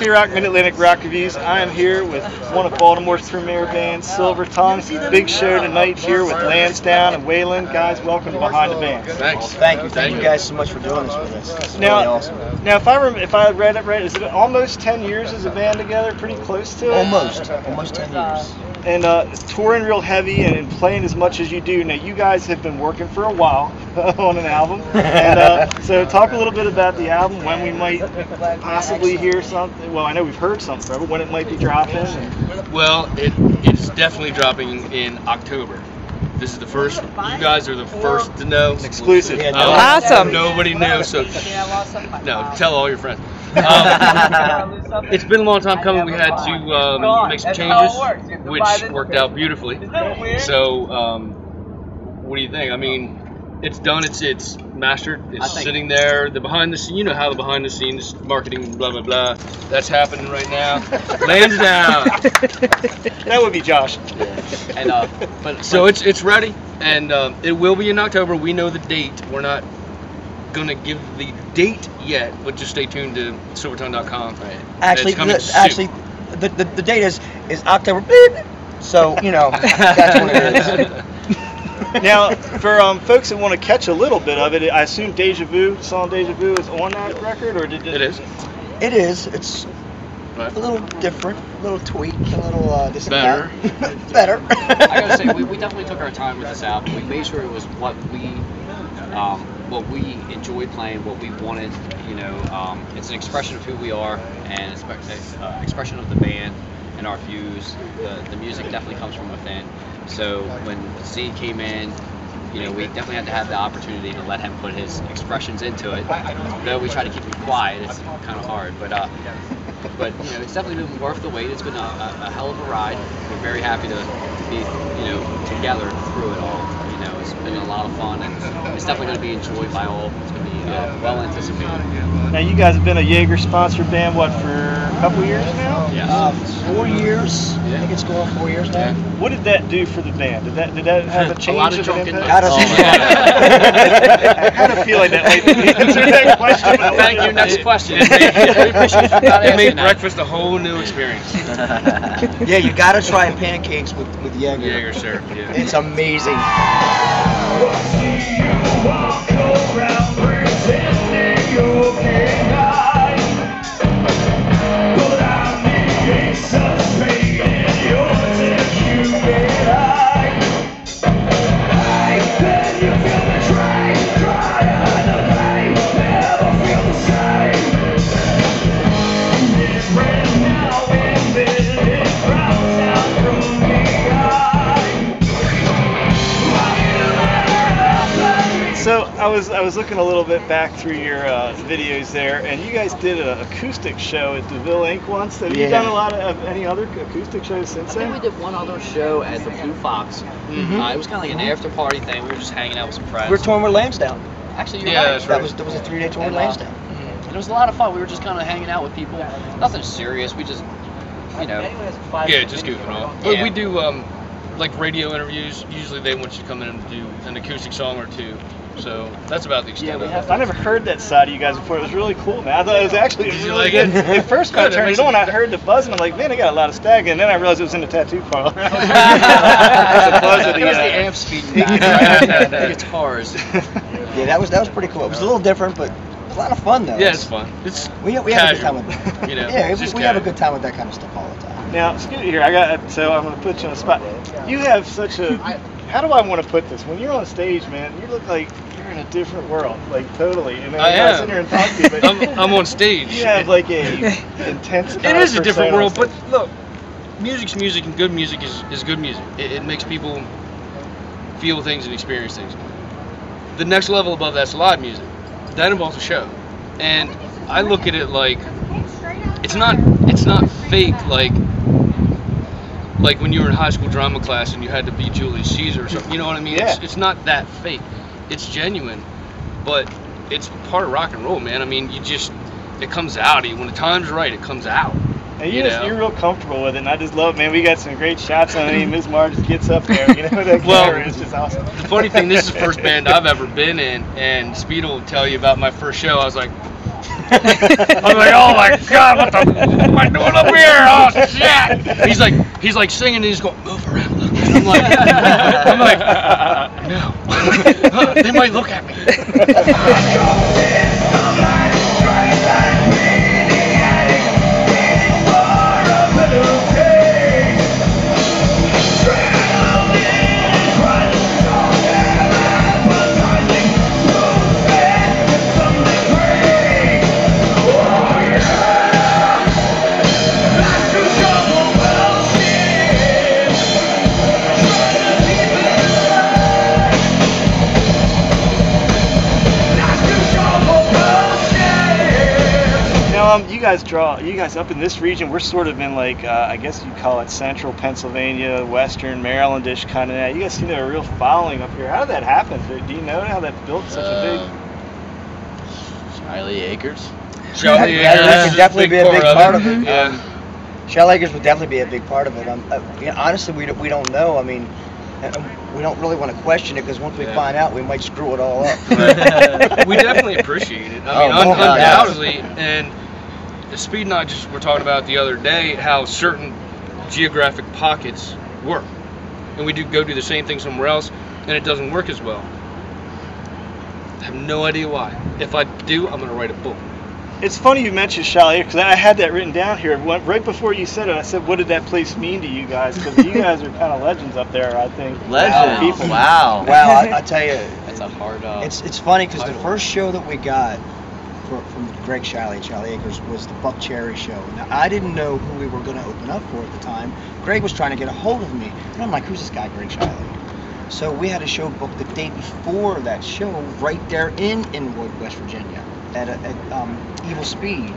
Rock Mid-Atlantic Rock Reviews. I am here with one of Baltimore's premier bands, Silvertung. Big show tonight here with Lansdowne and Wayland. Guys, welcome to Behind the Band. Thanks. Thank you guys so much for doing this with us. It's Now, really awesome. Now, if I read it right, is it almost 10 years as a band together? Pretty close to it. Almost 10 years. And touring real heavy and playing as much as you do. Now, you guys have been working for a while on an album. And so talk a little bit about the album, when we might possibly hear something. Well, I know we've heard something, but when it might be dropping. Well, it's definitely dropping in October. This is the first. You guys are the first to know. Exclusive. Awesome. Nobody knew, so no. Tell all your friends. It's been a long time coming. We had to make some changes, which worked out beautifully. So, what do you think? I mean, it's done. It's mastered. It's sitting there. The behind the scene. You know how the behind the scenes marketing, blah blah blah. That's happening right now. Lansdowne. That would be Josh. And so it's ready, and it will be in October. We know the date. We're not gonna give the date yet, but just stay tuned to silvertung.com. Right. Actually, the date is October. So you know that's what it is. Now, for folks that want to catch a little bit of it, I assume song Deja Vu is on that record, or did it? It is. It is. It's a little different, a little tweak, a little this and better. that. Better. I gotta say, we definitely took our time with this album. We made sure it was what we enjoyed playing, what we wanted. You know, it's an expression of who we are, and it's an expression of the band and our views. The music definitely comes from within. So when Z came in, you know, we definitely had to have the opportunity to let him put his expressions into it. Though we try to keep it quiet, it's kind of hard. But you know, it's definitely been worth the wait. It's been a hell of a ride. We're very happy to be, you know, together through it all. You know, it's been a lot of fun, and it's definitely going to be enjoyed by all. It's going to be well anticipated. Now, you guys have been a Jaeger sponsored band, what, for a couple years now? Yeah. 4 years. I think it's going 4 years now. What did that do for the band? Did that have a change? A lot of an drunken impact? nights. I had a feeling that might be the answer to that question. Thank you. Next question. We appreciate you not It made asking that. breakfast a whole new experience. Yeah, you gotta try pancakes with Jaeger. Jaeger syrup. Yeah. It's amazing. So I was looking a little bit back through your videos there, and you guys did an acoustic show at DeVille Inc. once. Have you done a lot of any other acoustic shows since I think then? we did one other show at the Blue Fox. It was kind of like an after party thing. We were just hanging out with some friends. We're touring with Lansdowne. Actually, you're Yeah, right. that's right. That was a 3-day tour with Lansdowne. And it was a lot of fun. We were just kind of hanging out with people. Nothing serious. We just, you know. Yeah, just goofing off. Yeah. But we do like radio interviews. Usually they want you to come in and do an acoustic song or two. So that's about the extent of it. I never heard that side of you guys before. It was really cool, man. I thought it was actually Did you really like good. it? At first, when I turned it on, I heard the buzz, and I'm like, man, they got a lot of stag. And then I realized it was in the tattoo parlor. It was the amp speeding back, right? The guitars. Yeah, that was pretty cool. It was a little different, but a lot of fun though. Yeah, it's fun. It's we have a good time with it. You know, yeah, just we have a casual. good time with that kind of stuff all the time. Now, excuse me here. So I'm going to put you on the spot. You have such a. How do I want to put this? When you're on stage, man, you look like you're in a different world, like totally. And I am. sit here and talk to you, but I'm on stage. you have like a intense. It is a different persona. world, but look, music's music, and good music is good music. It makes people feel things and experience things. The next level above that's live music. That involves a show, and I look at it like it's not fake like when you were in high school drama class and you had to be Julius Caesar or something. You know what I mean? Yeah. It's not that fake. It's genuine, but it's part of rock and roll, man. I mean, it comes out of you. When the time's right, it comes out. And you're real comfortable with it, and I just love it, man. We got some great shots on it. Ms. Marr just gets up there, you know, that camera is just awesome. The funny thing, this is the first band I've ever been in, and Speed will tell you about my first show. I was like, I'm like, oh my god, what the am I doing up here? Oh shit! He's like singing and he's going, move around. Look. I'm like, no. They might look at me. You guys up in this region, we're sort of in like, I guess you call it central Pennsylvania, western Marylandish kind of that. You guys seem to have a real following up here. How did that happen? Do you know how that built such a big... Charlie Acres. Charlie That Acres could definitely be a big part of it. Yeah. Charlie Acres would definitely be a big part of it. Honestly, we don't know. I mean, we don't really want to question it because once we find out, we might screw it all up. We definitely appreciate it. I mean, undoubtedly. And Speed and I just were talking about the other day how certain geographic pockets work. And we do go do the same thing somewhere else, and it doesn't work as well. I have no idea why. If I do, I'm going to write a book. It's funny you mentioned Charlie because I had that written down here. Right before you said it, I said, what did that place mean to you guys? Because you guys are kind of legends up there, I think. Legends. Wow. Wow, I tell you. That's a hard. It's funny because the first show that we got from Greg Shiley at Charlie Acres was the Buck Cherry show. Now, I didn't know who we were going to open up for at the time. Greg was trying to get a hold of me. And I'm like, who's this guy, Greg Shiley? So we had a show booked the day before that show right there in Inwood, West Virginia at Evil Speed.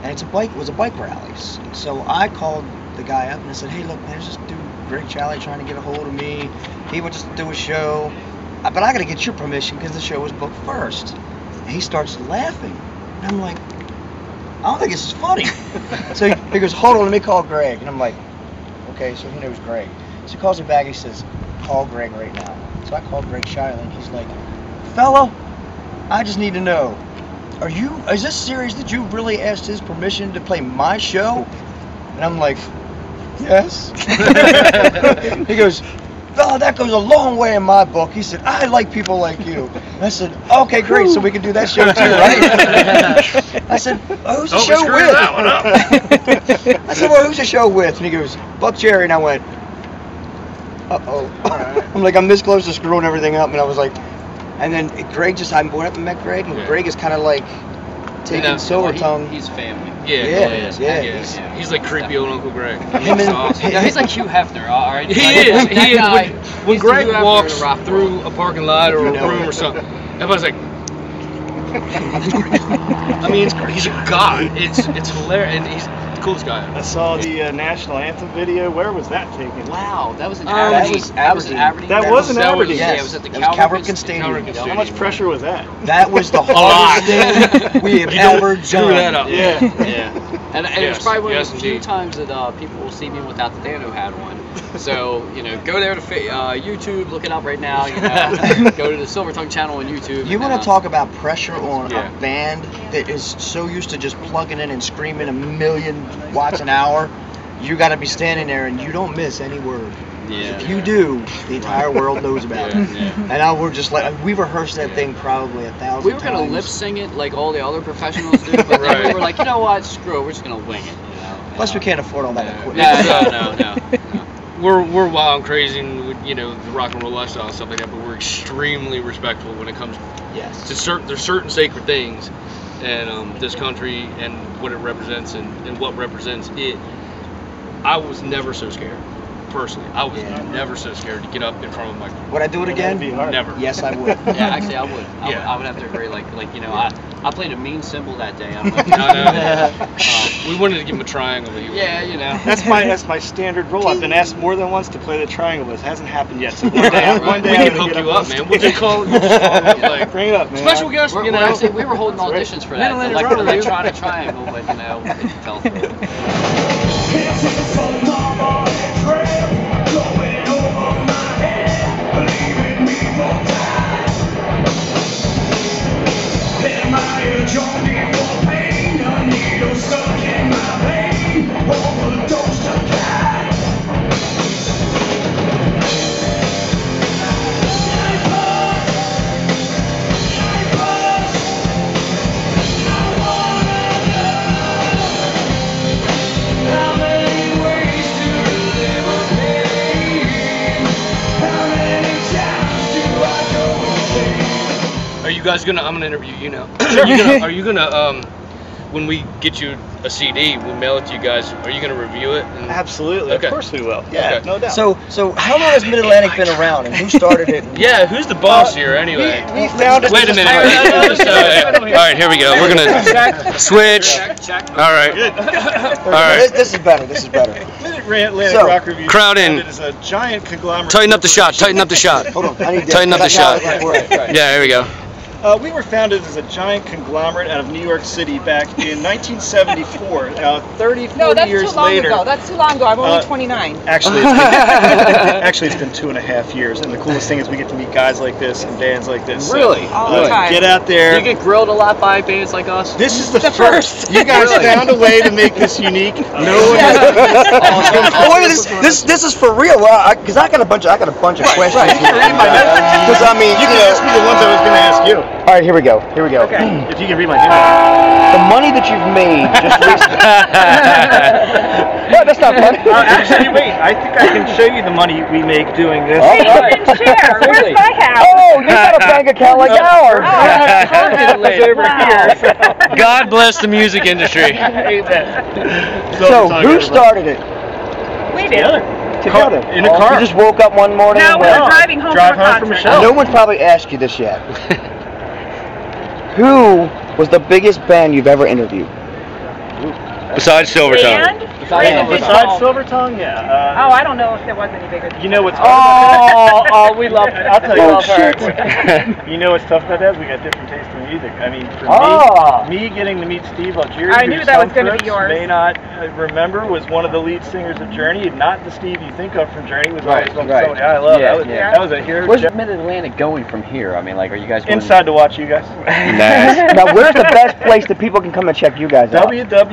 And it was a bike rally. So I called the guy up and I said, hey, look, man, there's this dude, Greg Shiley, trying to get a hold of me. He would just do a show. But I got to get your permission because the show was booked first. And he starts laughing. And I'm like, I don't think this is funny. So he goes, hold on, let me call Greg. And I'm like, okay, so he knows Greg. So he calls me back, he says, call Greg right now. So I called Greg Shiley, and he's like, fellow, I just need to know, is this serious that you really asked his permission to play my show? And I'm like, yes. He goes, fella, that goes a long way in my book. He said, I like people like you. And I said, okay, great, so we can do that show too, right? I said, well, who's the show with? I said, well, who's the show with? And he goes, Buck Cherry. And I went, uh-oh. I'm like, I'm this close to screwing everything up. And I was like, and then Greg I went up and met Greg, and Greg is kind of like taking Silvertung. He's family. Yeah. He's like creepy old Uncle Greg. He's like Hugh Hefner, all right? He is. When Greg walks through a parking lot or a room or something, everybody's like, I mean, he's a god. It's hilarious, and he's the coolest guy. I saw the national anthem video. Where was that taken? Wow, that was in Aberdeen. That was in Aberdeen. That was in Aberdeen. Yeah, it was at the Calverton Stadium. How much pressure was that? That was the hardest thing we have ever done. Screw that up. Yeah. And it's probably one of the few times that people will see me without the Dano hat on. So, go there to YouTube, look it up right now. Go to the Silvertung channel on YouTube. You want to talk about pressure on a band that is so used to just plugging in and screaming 1,000,000 watts an hour? You got to be standing there and you don't miss any word. Yeah. If you do, the entire world knows about it. And we're just like, we rehearsed that thing probably 1,000 times. We were going to lip sing it like all the other professionals do, but then we were like, you know what, screw it, we're just going to wing it. Plus, we can't afford all that equipment. No. We're wild and crazy, and the rock and roll lifestyle and stuff like that. But we're extremely respectful when it comes to there's certain sacred things, and this country and what it represents and what represents it. I was never so scared. Personally, I was never so scared to get up in front of a microphone. Would I do it again? Never. Yes, I would. Yeah, actually, I would. I would have to agree. I played a mean cymbal that day. I'm like, we wanted to give him a triangle. That's my standard role. I've been asked more than once to play the triangle, but it hasn't happened yet. So one day we can hook you up, man. We'll just call it. Bring it up, man. Special guest. Actually, we were holding auditions for that. Like the electronic triangle, but we fell through it. Going over my head, leaving me for time. Then my John D. I'm gonna interview you now. Are you gonna when we get you a CD, we mail it to you guys, are you going to review it? Absolutely. Okay. Of course we will. Yeah, Okay. no doubt. So how long has Mid-Atlantic been around, and who started it? Yeah, who's the boss here anyway? We found it. Wait a minute. All right, here we go. We're going to switch. All right. Good. All right. This is better. This is better. Mid-Atlantic So, Rock Review. crowd in. It is a giant conglomerate. Tighten up the shot. Tighten up the shot. Hold on. I need to Tighten up the shot. Right. Yeah, here we go. We were founded as a giant conglomerate out of New York City back in 1974. 34 No, that's years too long later. ago. That's too long ago. I'm only 29. Actually, it's been 2.5 years, and the coolest thing is we get to meet guys like this and bands like this. So, Really? All the time. get out there. Do you get grilled a lot by bands like us? This is the first. You guys Really? found a way to make this unique. No one This is for real. Well, because I got a bunch of questions. Because I mean, You can ask me the ones I was going to ask you. All right, here we go. Okay. If you can read my hand. The money that you've made just recently. No, that's not funny. Actually, wait. I think I can show you the money we make doing this. Share. Where's my house? Oh, you got a bank account like ours. It's over here. God bless the music industry. So, who started it? We did. Together. In a car. You just woke up one morning No, and we were went. driving home Drive from a home from concert. Michelle. No one's probably asked you this yet. Who was the biggest band you've ever interviewed? Besides Silvertung. Besides Silvertung, yeah. Oh, I don't know if there was any bigger. You know what's We love her. I'll tell you. Oh, shit. You know what's tough about that? We got different taste in music. I mean, for me getting to meet Steve Algieri, I who knew that was some gonna be folks yours. may not remember, was one of the lead singers of Journey. Not the Steve you think of from Journey. Was always one right. so I love. Yeah, That was a hero. Where's Mid-Atlantic going from here? I mean, like, are you guys going Inside to watch you guys. Nice. Now, where's the best place that people can come and check you guys out? Facebook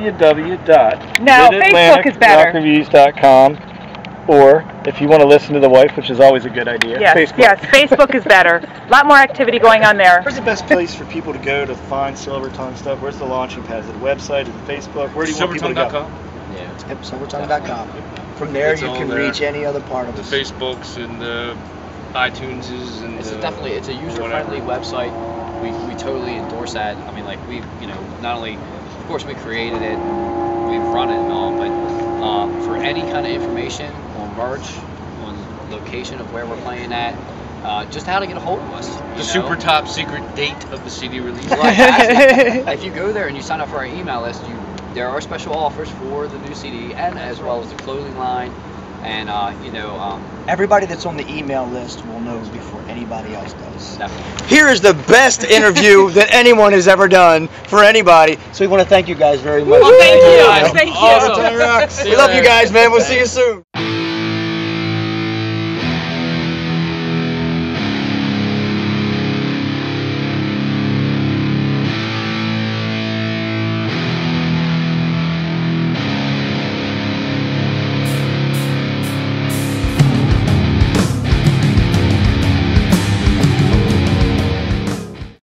is better. www.midatlanticrockreviews.com, or if you want to listen to the wife, which is always a good idea, Facebook. Yes, Facebook is better. A lot more activity going on there. Where's the best place for people to go to find Silvertung stuff? Where's the launching pad? Is it a website? Is it Facebook? Where do you want people to go? Silvertung.com. Yeah. Silvertung.com. From there, It's you all can there. reach any other part of The the Facebooks and the iTuneses and It's the it's a user-friendly website. We totally endorse that. I mean, like, we, not only, of course, we created it, we've run it and all, but for any kind of information on merch, on location of where we're playing at, just how to get a hold of us. The super top secret date of the CD release. Right, actually, if you go there and you sign up for our email list, there are special offers for the new CD and as well as the clothing line, and Everybody that's on the email list will know before anybody else does. definitely. Here is the best interview that anyone has ever done for anybody. So we want to thank you guys very much. Thank you. Thank you. We love you guys, man. We'll see you soon.